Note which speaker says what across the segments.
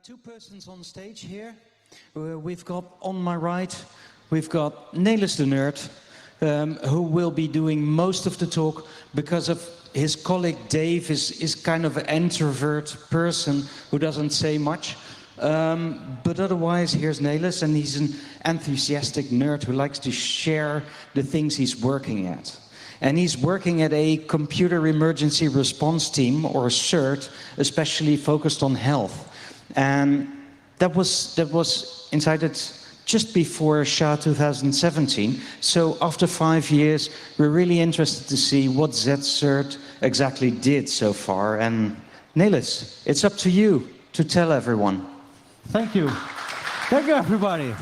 Speaker 1: Two persons on stage here. We've got on my right, we've got Nelis de Nerd, who will be doing most of the talk because of his colleague Dave is kind of an introvert person who doesn't say much. But otherwise, here's Nelis, and he's an enthusiastic nerd who likes to share the things he's working at. And he's working at a computer emergency response team, or CERT, especially focused on health. And that was incited just before SHA 2017. So after 5 years, we're really interested to see what ZCERT exactly did so far. And Nelis, it's up to you to tell everyone.
Speaker 2: Thank you. Thank you, everybody.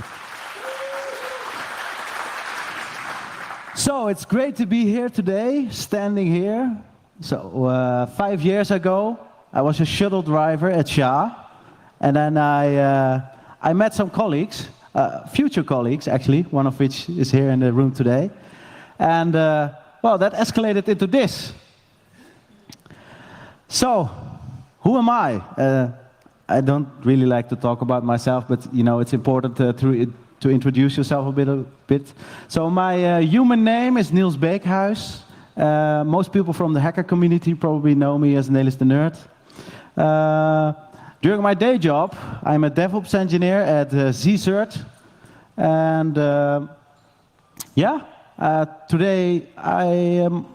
Speaker 2: So it's great to be here today, standing here. So 5 years ago, I was a shuttle driver at SHA. And then I met some colleagues, future colleagues actually, one of which is here in the room today. And well, that escalated into this. So, who am I? I don't really like to talk about myself, but you know, it's important to introduce yourself a bit. So my human name is Niels Beekhuis. Most people from the hacker community probably know me as Nelis de Nerd. During my day job, I'm a DevOps engineer at ZCERT. And today I am...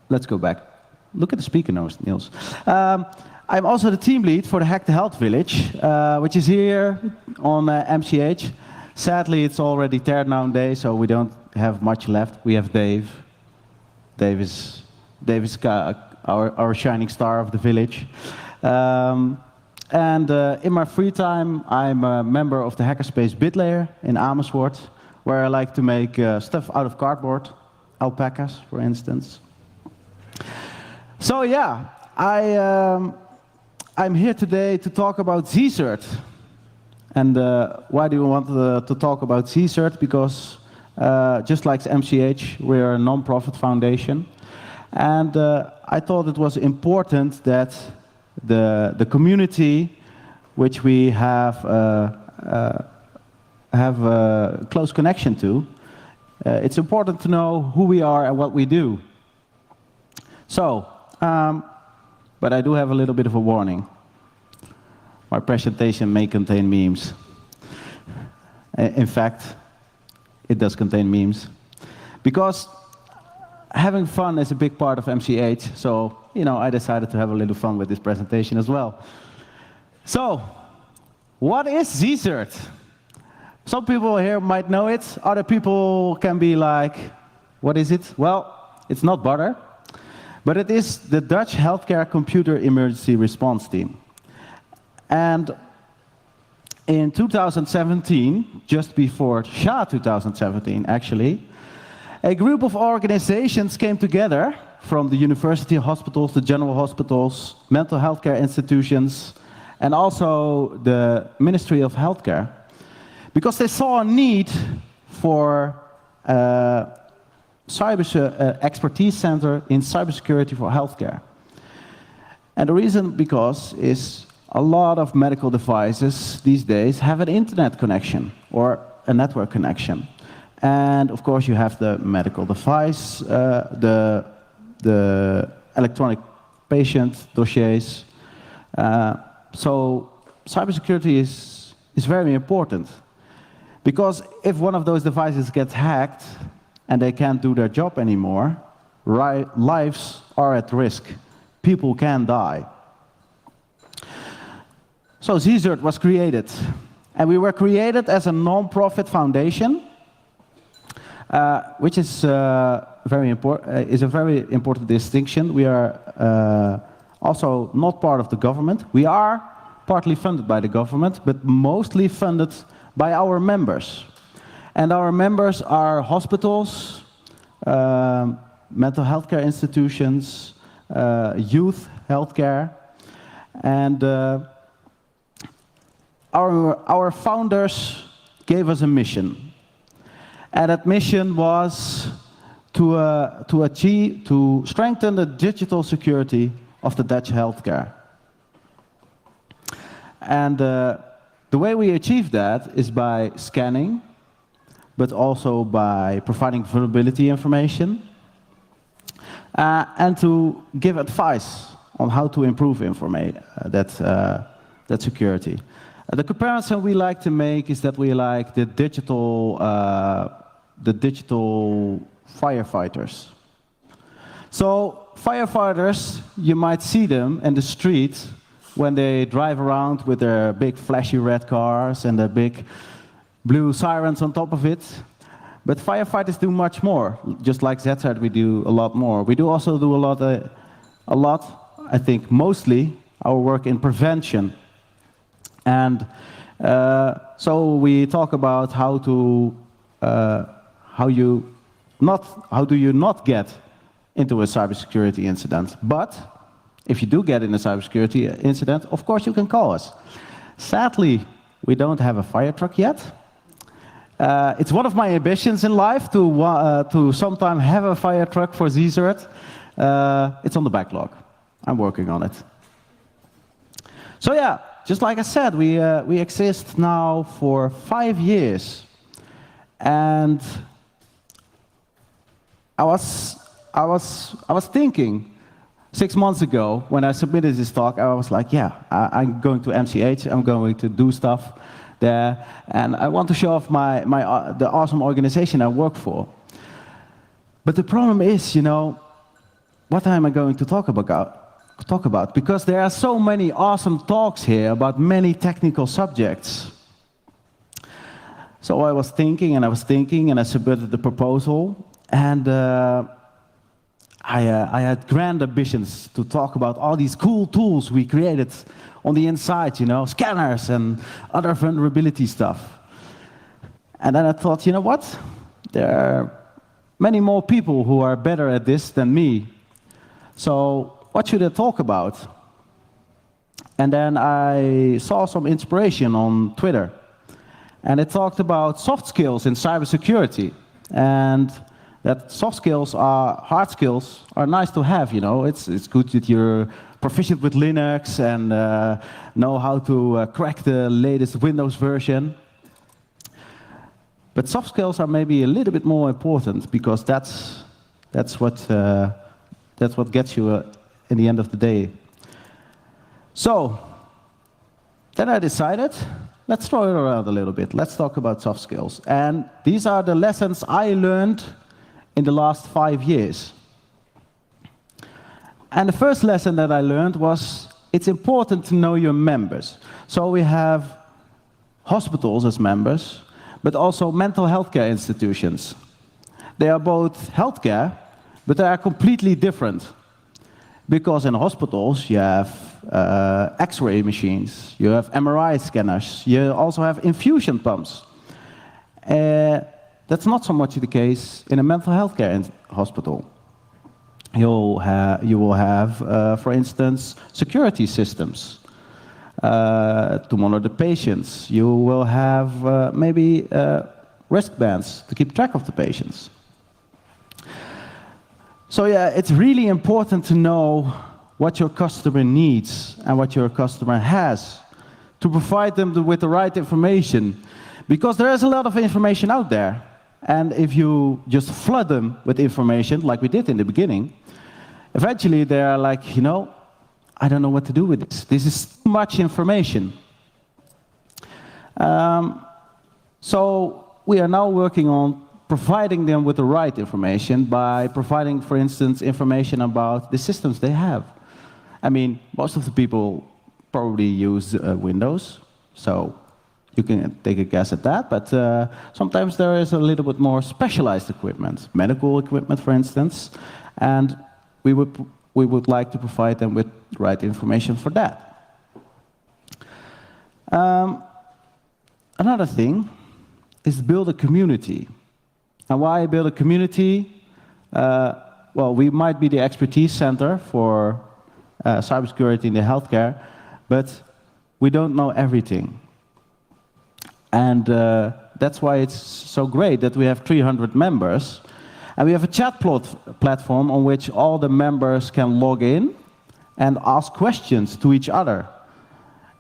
Speaker 2: Let's go back. Look at the speaker notes, Niels. I'm also the team lead for the Hack the Health Village, which is here on MCH. Sadly, it's already teared down day, so we don't have much left. We have Dave. Dave is our shining star of the village. In my free time, I'm a member of the hackerspace BitLayer in Amersfoort, where I like to make stuff out of cardboard, alpacas, for instance. So yeah, I'm here today to talk about ZCERT. And why do we want to talk about ZCERT? Because just like MCH, we're a non-profit foundation. And I thought it was important that the community, which we have a close connection to, it's important to know who we are and what we do. So, but I do have a little bit of a warning. My presentation may contain memes. In fact, it does contain memes. Because having fun is a big part of MCH, so you know, I decided to have a little fun with this presentation as well. So, what is ZCERT? Some people here might know it. Other people can be like, what is it? Well, it's not butter, but it is the Dutch Healthcare Computer Emergency Response Team. And in 2017, just before SHA 2017 actually, a group of organizations came together from the university hospitals, the general hospitals, mental health care institutions, and also the Ministry of Healthcare, because they saw a need for a expertise center in cybersecurity for healthcare. And the reason is a lot of medical devices these days have an internet connection or a network connection. And of course you have the medical device, the electronic patient dossiers. So cybersecurity is very important. Because if one of those devices gets hacked and they can't do their job anymore, lives are at risk. People can die. So ZCERT was created. And we were created as a non-profit foundation, which is a very important distinction. We are also not part of the government. We are partly funded by the government, but mostly funded by our members. And our members are hospitals, mental health care institutions, youth healthcare, and our founders gave us a mission. And that mission was to strengthen the digital security of the Dutch healthcare. And the way we achieve that is by scanning, but also by providing vulnerability information, and to give advice on how to improve that security. The comparison we like to make is that we like the digital firefighters. So firefighters, you might see them in the street when they drive around with their big flashy red cars and their big blue sirens on top of it. But firefighters do much more. Just like Zed said, we do a lot more. We do also do a lot, I think mostly, our work in prevention. And so we talk about how do you not get into a cybersecurity incident. But if you do get in a cybersecurity incident, of course you can call us. Sadly, we don't have a fire truck yet. It's one of my ambitions in life to sometime have a fire truck for ZZert. It's on the backlog. I'm working on it. So yeah, just like I said, we exist now for 5 years, and I was thinking 6 months ago when I submitted this talk, I was like, yeah, I'm going to MCH, I'm going to do stuff there, and I want to show off the awesome organization I work for. But the problem is, you know, what am I going to talk about? Because there are so many awesome talks here about many technical subjects. So I was thinking, and I submitted the proposal, and I had grand ambitions to talk about all these cool tools we created on the inside, you know, scanners and other vulnerability stuff. And then I thought, you know what? There are many more people who are better at this than me. So what should I talk about? And then I saw some inspiration on Twitter. And it talked about soft skills in cybersecurity. And that soft skills hard skills are nice to have, you know. It's good that you're proficient with Linux and know how to crack the latest Windows version. But soft skills are maybe a little bit more important, because that's what gets you in the end of the day. So then I decided, let's throw it around a little bit. Let's talk about soft skills. And these are the lessons I learned in the last 5 years. And the first lesson that I learned was, it's important to know your members. So we have hospitals as members, but also mental health care institutions. They are both healthcare, but they are completely different. Because in hospitals, you have X-ray machines, you have MRI scanners, you also have infusion pumps. That's not so much the case in a mental health care hospital. You will have, for instance, security systems to monitor the patients. You will have maybe wristbands to keep track of the patients. So yeah, it's really important to know what your customer needs and what your customer has, to provide them with the right information. Because there is a lot of information out there. And if you just flood them with information, like we did in the beginning, eventually they are like, you know, I don't know what to do with this. This is too much information. So we are now working on providing them with the right information by providing, for instance, information about the systems they have. I mean, most of the people probably use Windows, so you can take a guess at that, but sometimes there is a little bit more specialized equipment, medical equipment, for instance, and we would like to provide them with the right information for that. Another thing is build a community. And why build a community? Well, we might be the expertise center for cybersecurity in the healthcare, but we don't know everything. And that's why it's so great that we have 300 members. And we have a chat platform on which all the members can log in and ask questions to each other.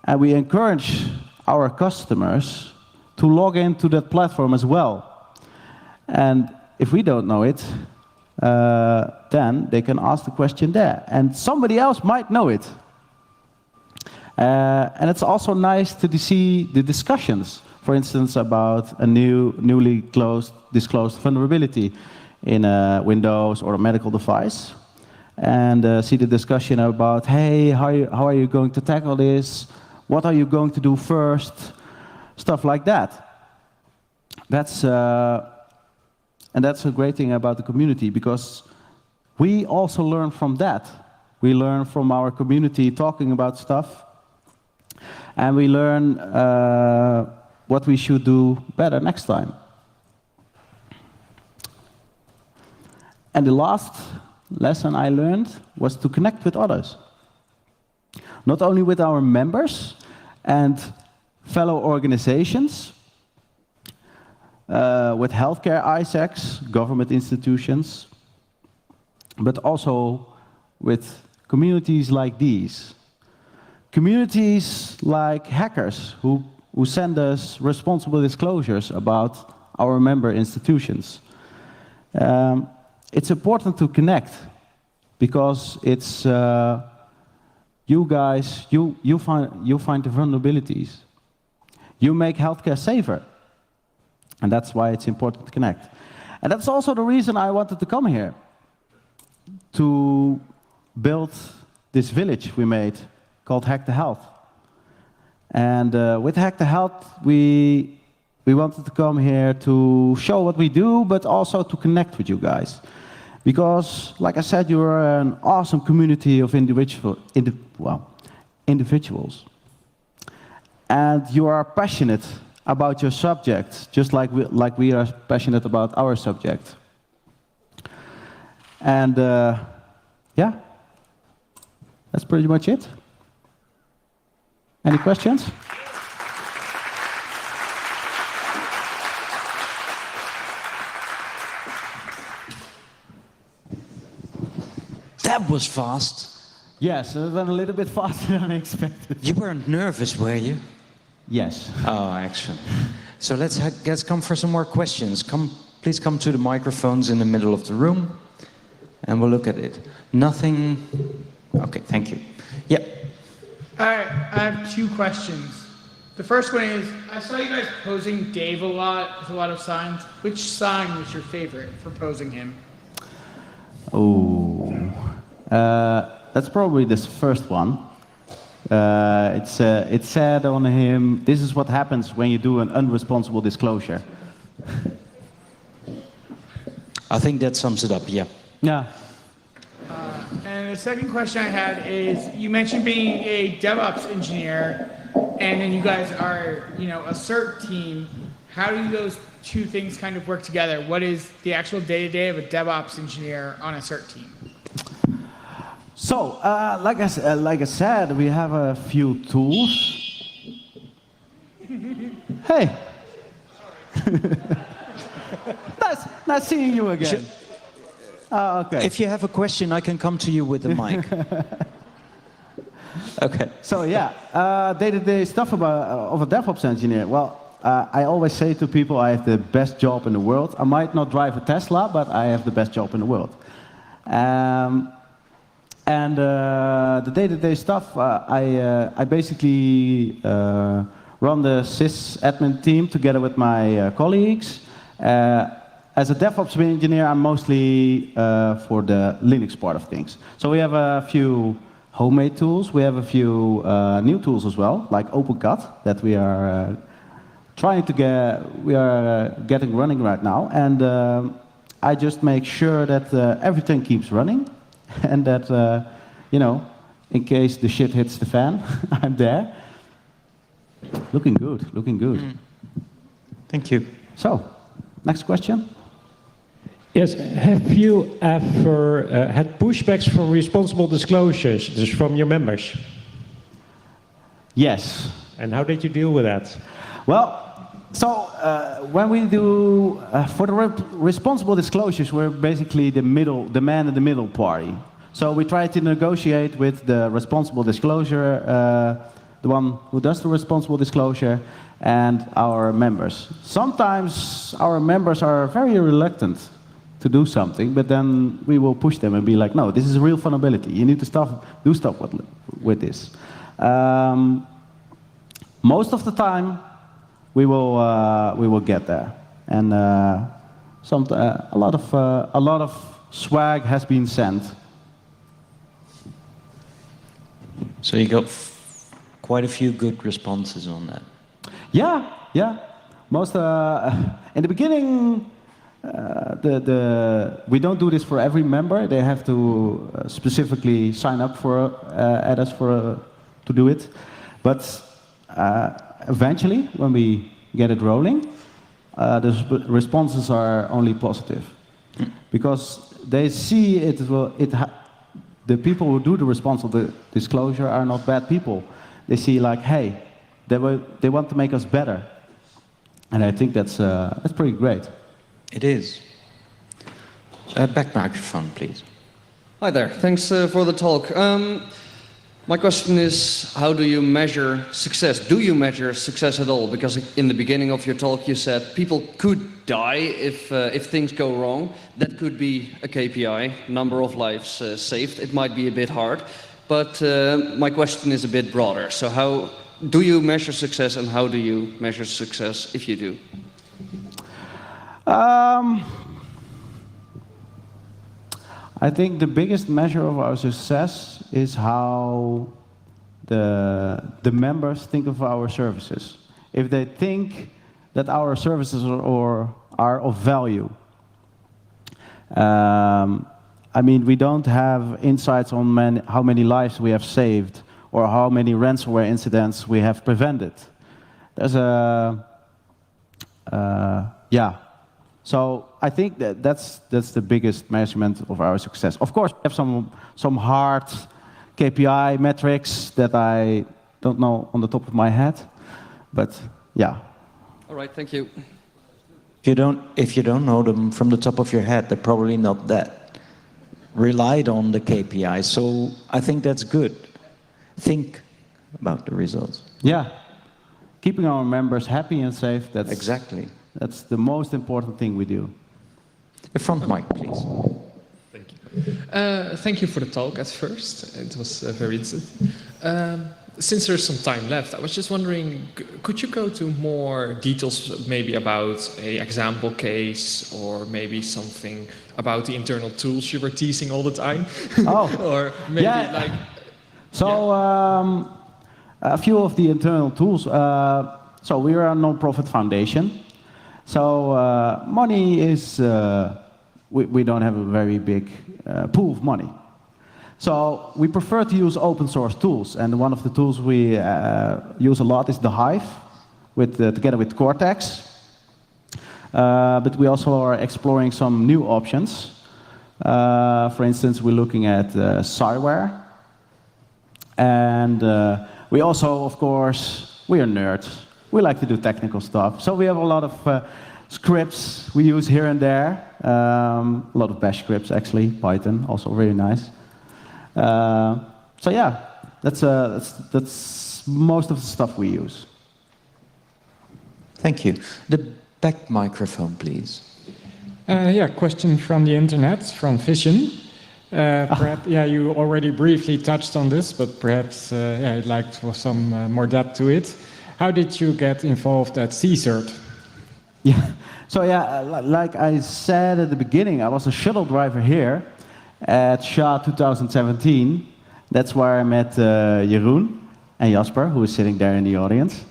Speaker 2: And we encourage our customers to log into that platform as well. And if we don't know it, then they can ask the question there. And somebody else might know it. And it's also nice to see the discussions, for instance, about a newly disclosed vulnerability in a Windows or a medical device. And see the discussion about, hey, how are you going to tackle this? What are you going to do first? Stuff like that. And that's a great thing about the community, because we also learn from that. We learn from our community talking about stuff, and we learn what we should do better next time. And the last lesson I learned was to connect with others. Not only with our members and fellow organizations, with healthcare ISACs, government institutions, but also with communities like these. Communities like hackers who send us responsible disclosures about our member institutions. It's important to connect, because it's you guys, you find the vulnerabilities. You make healthcare safer. And that's why it's important to connect. And that's also the reason I wanted to come here, to build this village we made called Hack the Health. And with Hack the Health, we wanted to come here to show what we do, but also to connect with you guys. Because, like I said, you're an awesome community of individuals. And you are passionate about your subject, just like we are passionate about our subject. And yeah, that's pretty much it. Any questions?
Speaker 1: That was fast.
Speaker 2: Yes, it went a little bit faster than I expected.
Speaker 1: You weren't nervous, were you?
Speaker 2: Yes.
Speaker 1: Oh, excellent. So let's come for some more questions. Please come to the microphones in the middle of the room, and we'll look at it. Nothing. Okay, thank you. Yeah.
Speaker 3: All right, I have two questions. The first one is, I saw you guys posing Dave a lot with a lot of signs. Which sign was your favorite for posing him?
Speaker 2: Oh, that's probably this first one. It said on him, this is what happens when you do an unresponsible disclosure.
Speaker 3: I think that sums it up, yeah.
Speaker 2: Yeah.
Speaker 3: And the second question I had is, you mentioned being a DevOps engineer, and then you guys are, a CERT team. How do those two things kind of work together? What is the actual day-to-day of a DevOps engineer on a CERT team?
Speaker 2: So, like I said, we have a few tools. Hey. nice seeing you again. Okay.
Speaker 1: If you have a question, I can come to you with the mic. Okay.
Speaker 2: So yeah, day-to-day stuff of a DevOps engineer. Well, I always say to people, I have the best job in the world. I might not drive a Tesla, but I have the best job in the world. And the day-to-day stuff, I basically run the sysadmin team together with my colleagues. As a DevOps engineer, I'm mostly for the Linux part of things. So we have a few homemade tools. We have a few new tools as well, like OpenCut, that we are getting running right now. And I just make sure that everything keeps running, and that in case the shit hits the fan, I'm there. Looking good, looking good.
Speaker 1: Thank you.
Speaker 2: So, next question.
Speaker 4: Yes, have you ever had pushbacks from responsible disclosures, just from your members?
Speaker 2: Yes.
Speaker 4: And how did you deal with that?
Speaker 2: Well, When we do for the responsible disclosures, we're basically the man in the middle party. So we try to negotiate with the responsible disclosure, the one who does the responsible disclosure, and our members. Sometimes our members are very reluctant to do something, but then we will push them and be like, no, this is a real vulnerability. You need to do stuff with this. Most of the time, we will get there, and a lot of swag has been sent.
Speaker 1: So you got quite a few good responses on that.
Speaker 2: Yeah. Most in the beginning, we don't do this for every member. They have to specifically sign up for at us to do it. But eventually, when we get it rolling, the responses are only positive, because they see the people who do the responsible disclosure are not bad people. They see like, hey, they want to make us better, and I think that's pretty great.
Speaker 1: It is. Back microphone, please.
Speaker 5: Hi there. Thanks for the talk. My question is, how do you measure success? Do you measure success at all? Because in the beginning of your talk, you said people could die if things go wrong. That could be a KPI, number of lives saved. It might be a bit hard, but my question is a bit broader. So how do you measure success, and how do you measure success if you do?
Speaker 2: I think the biggest measure of our success is how the members think of our services. If they think that our services are of value. I mean, we don't have insights on how many lives we have saved or how many ransomware incidents we have prevented. There's yeah. So I think that's the biggest measurement of our success. Of course, we have some hard KPI metrics that I don't know on the top of my head, but yeah.
Speaker 5: All right, thank you.
Speaker 1: If you don't know them from the top of your head, they're probably not that relied on the KPI. So I think that's good. Think about the results.
Speaker 2: Yeah. Keeping our members happy and safe, that's
Speaker 1: Exactly.
Speaker 2: That's the most important thing we do.
Speaker 1: The front mic, please.
Speaker 6: Thank you. Thank you for the talk at first. It was very interesting. Since there's some time left, I was just wondering, could you go to more details maybe about an example case or maybe something about the internal tools you were teasing all the time?
Speaker 2: Oh,
Speaker 6: or maybe
Speaker 2: yeah.
Speaker 6: like...
Speaker 2: So a few of the internal tools. So we are a non-profit foundation. So money is, we don't have a very big pool of money. So we prefer to use open source tools. And one of the tools we use a lot is the Hive, together with Cortex. But we also are exploring some new options. For instance, we're looking at Cyware. And we also, of course, we are nerds. We like to do technical stuff. So we have a lot of scripts we use here and there. A lot of bash scripts, actually. Python, also very nice. So yeah, that's most of the stuff we use.
Speaker 1: Thank you. The back microphone, please.
Speaker 4: Yeah, question from the internet, from Vision. Perhaps, yeah, you already briefly touched on this, but perhaps yeah, I'd like some more depth to it. How did you get involved at CSERT?
Speaker 2: Yeah, so yeah, like I said at the beginning, I was a shuttle driver here at SHA 2017. That's where I met Jeroen and Jasper, who is sitting there in the audience.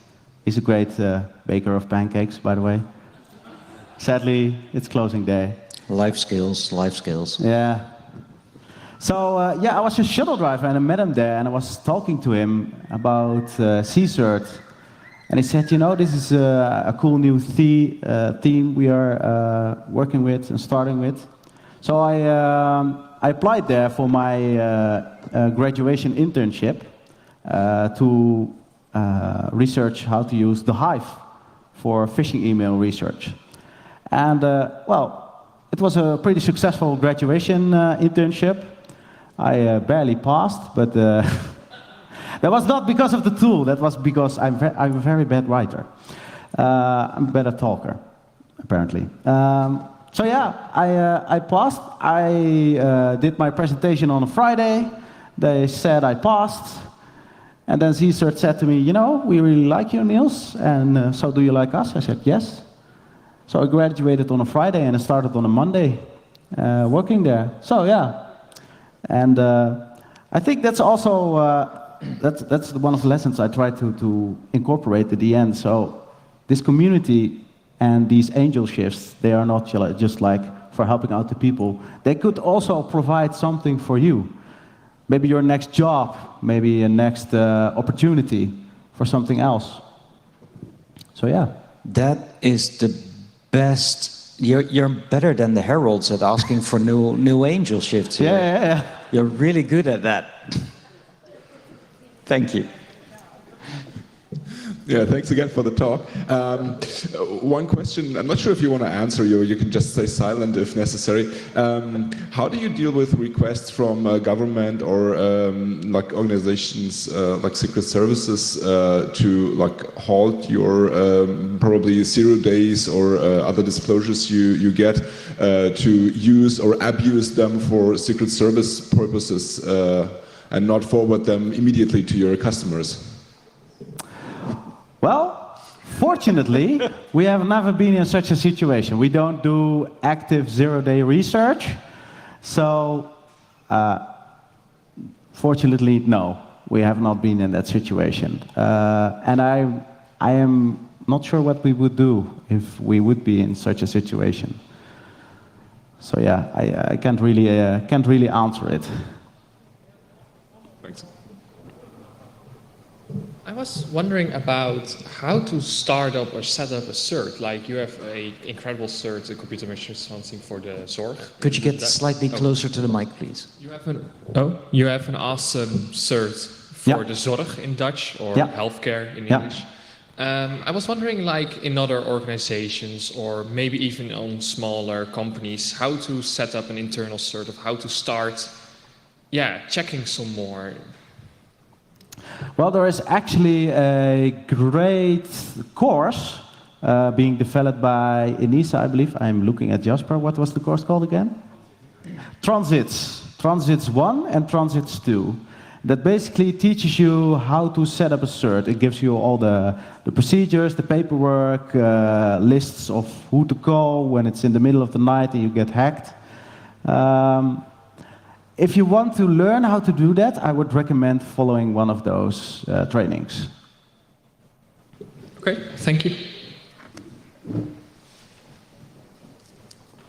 Speaker 2: He's a great baker of pancakes, by the way. Sadly, it's closing day.
Speaker 1: Life skills, life skills.
Speaker 2: Yeah. So yeah, I was a shuttle driver and I met him there and I was talking to him about CSERT. And he said, you know, this is a cool new theme we are working with and starting with. So I applied there for my graduation internship to research how to use the Hive for phishing email research. And well, it was a pretty successful graduation internship. I barely passed, but that was not because of the tool. That was because I'm a very bad writer. I'm a better talker, apparently. So yeah, I passed. I did my presentation on a Friday. They said I passed. And then ZSearch said to me, you know, we really like you, Niels, and so do you like us? I said, yes. So I graduated on a Friday and I started on a Monday working there. So yeah. And I think that's also, that's one of the lessons I try to incorporate at the end. So this community and these angel shifts, they are not just like for helping out the people. They could also provide something for you. Maybe your next job, maybe your next opportunity for something else. So yeah.
Speaker 1: That is the best. You're better than the heralds at asking for new angel shifts here.
Speaker 2: Yeah.
Speaker 1: You're really good at that. Thank you.
Speaker 7: Yeah, thanks again for the talk. One question, I'm not sure if you want to answer, you can just stay silent if necessary. How do you deal with requests from government or like organizations like secret services to like halt your probably 0 days or other disclosures you get to use or abuse them for secret service purposes and not forward them immediately to your customers?
Speaker 2: Well, fortunately, we have never been in such a situation. We don't do active 0-day research. So, fortunately, no, we have not been in that situation. And I am not sure what we would do if we would be in such a situation. So yeah, I can't really answer it.
Speaker 7: Thanks.
Speaker 6: I was wondering about how to start up or set up a cert. Like you have an incredible cert, a computer mission something for the Zorg.
Speaker 1: Could you get slightly closer to the mic, please?
Speaker 6: You have an awesome cert for the Zorg in Dutch or healthcare in English. I was wondering, like in other organizations or maybe even on smaller companies, how to set up an internal cert of how to start, checking some more.
Speaker 2: Well, there is actually a great course being developed by Enisa, I believe. I'm looking at Jasper. What was the course called again? Transits. Transits 1 and Transits 2. That basically teaches you how to set up a cert. It gives you all the procedures, the paperwork, lists of who to call when it's in the middle of the night and you get hacked. If you want to learn how to do that, I would recommend following one of those trainings.
Speaker 6: Okay, thank you.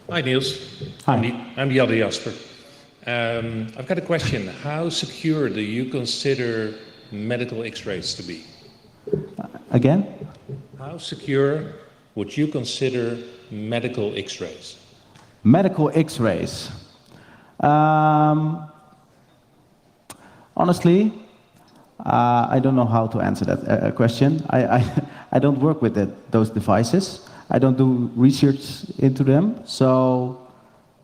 Speaker 8: Hi, Niels.
Speaker 2: Hi.
Speaker 8: I'm the other Jasper. I've got a question. How secure do you consider medical X-rays to be?
Speaker 2: Again?
Speaker 8: How secure would you consider medical X-rays?
Speaker 2: Medical X-rays. Honestly, I don't know how to answer that question. I don't work with those devices. I don't do research into them, so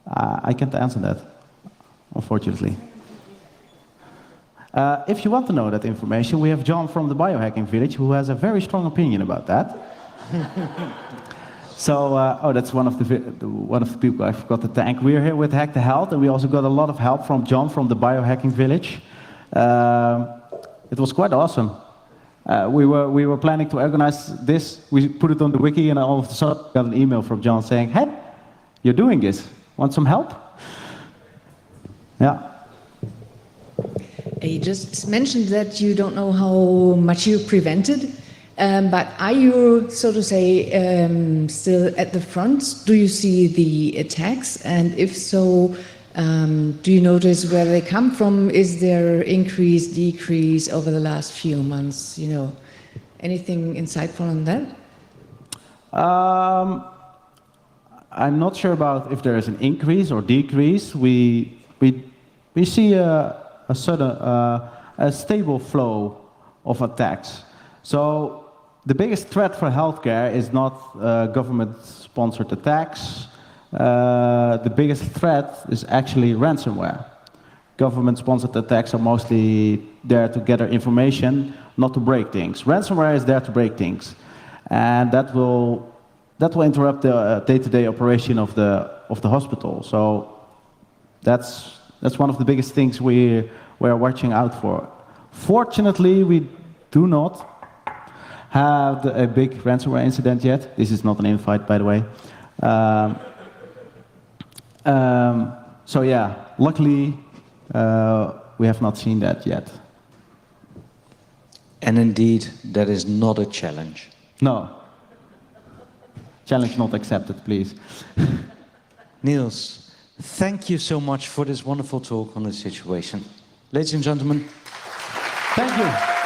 Speaker 2: I can't answer that, unfortunately. If you want to know that information, we have John from the Biohacking Village who has a very strong opinion about that. So, that's one of the people I forgot to thank. We're here with Hack the Health, and we also got a lot of help from John from the Biohacking Village. It was quite awesome. We were planning to organize this. We put it on the wiki, and all of a sudden got an email from John saying, "Hey, you're doing this. Want some help?" Yeah.
Speaker 9: You just mentioned that you don't know how much you prevented, but are you, so to say, still at the front? Do you see the attacks? And if so, do you notice where they come from? Is there increase, decrease over the last few months? You know, anything insightful on that?
Speaker 2: I'm not sure about if there is an increase or decrease. We see a stable flow of attacks. So the biggest threat for healthcare is not government-sponsored attacks. The biggest threat is actually ransomware. Government-sponsored attacks are mostly there to gather information, not to break things. Ransomware is there to break things, and that will interrupt the day-to-day operation of the hospital. So that's one of the biggest things we are watching out for. Fortunately, we do not have a big ransomware incident yet. This is not an invite, by the way. So yeah, luckily, we have not seen that yet.
Speaker 1: And indeed, that is not a challenge.
Speaker 2: No. Challenge not accepted, please.
Speaker 1: Niels, thank you so much for this wonderful talk on the situation. Ladies and gentlemen,
Speaker 2: Thank you.